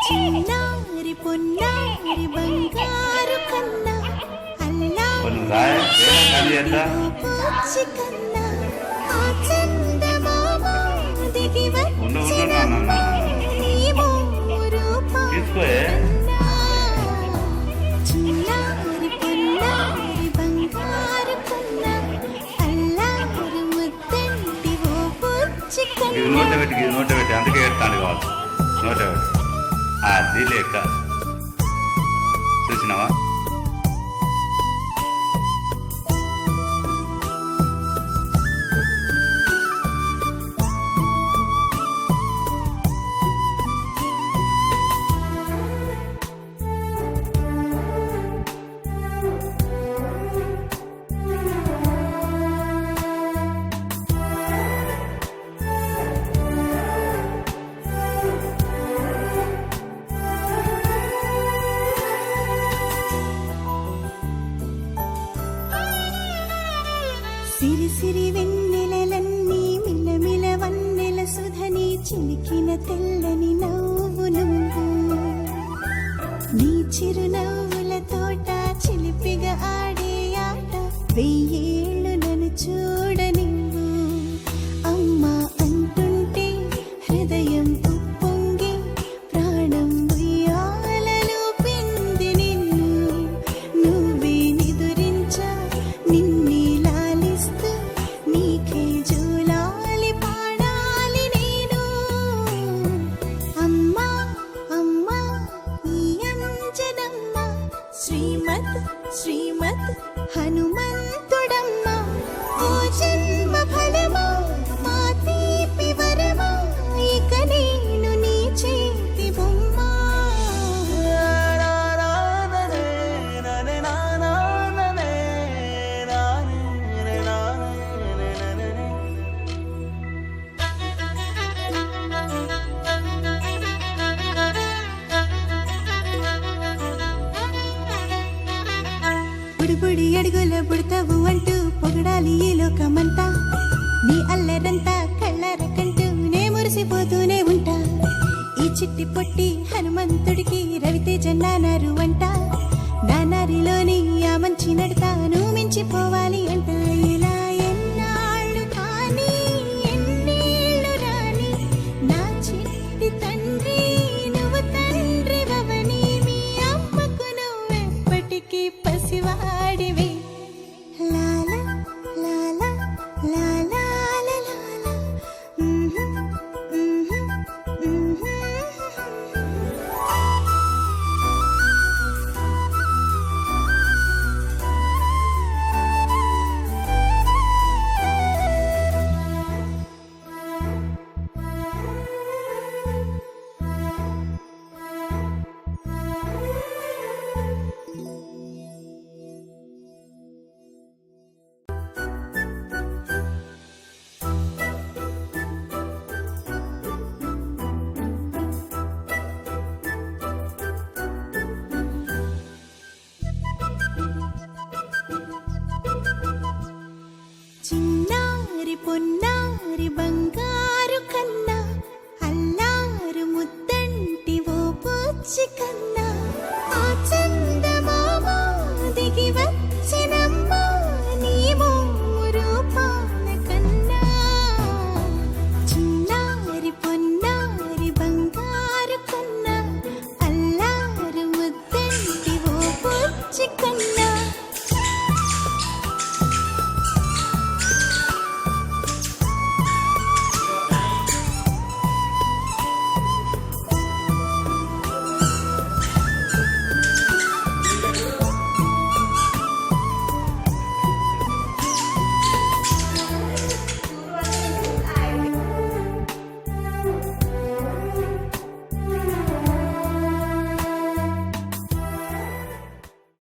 చిన్నారి పొన్నారి బంగారు కన్నా అల్లాచి కన్నా ఆ చందమామ దిగి వచ్చిన నీవు రూపం చిన్నారి పొన్నారి బంగారు కన్నా అల్లారు ముద్దంటి ఓ పుచ్చి కన్నా నోట పెట్టి అందుకే ఎత్తాను కావాలి నోట పెట్టి అది లేక చూసినావా సిరి సిరి వెన్నెలలన్నీ మిలమిల వన్నెల సుధని చిలికిన తెల్లని నవ్వు నువ్వు నీ చిరునవ్వుల తోట చిలిపిగా ఆడే ఆట వెయ్యేళ్ళు నన్ను చూడ నువ్వు అమ్మా అంటుంటే హృదయం ఉప్పొంగి ప్రాణం ఉయ్యాలలో పిండి నిన్ను నువ్వే నిదురించా నిన్నే నీకే జూలాలి పాడాలి నేను అమ్మా అమ్మా ఈ అంజనమ్మ శ్రీమత్ హనుమంతుడమ్మ ఓ జన్మ ఫలమా మా తీపి వరమా ఇక నేను నీ చేతి బొమ్మ బుడిబుడి అడుగుల బుడతావు అంటూ పొగడాలి ఈ లోకమంతా నీ అల్లరంతా కళ్ళరకంటూ నే మురిసిపోతూనే ఉంటా ఈ చిట్టి పొట్టి హనుమంతుడికి రవితేజ నానారు అంట నానారిలోని ఆ మంచి నడతాను మించిపోవాలి అంట ఇలా ఎన్నాళ్ళు కానీ ఎన్నేళ్ళు రాని నా చిట్టి తండ్రి నువ్వు తండ్రి వవని మీ అమ్మకు నువ్వెప్పటికీ పసివాడివి లాలా లాలా లాలా లాలా చిన్నారి పొన్నారి బంగారు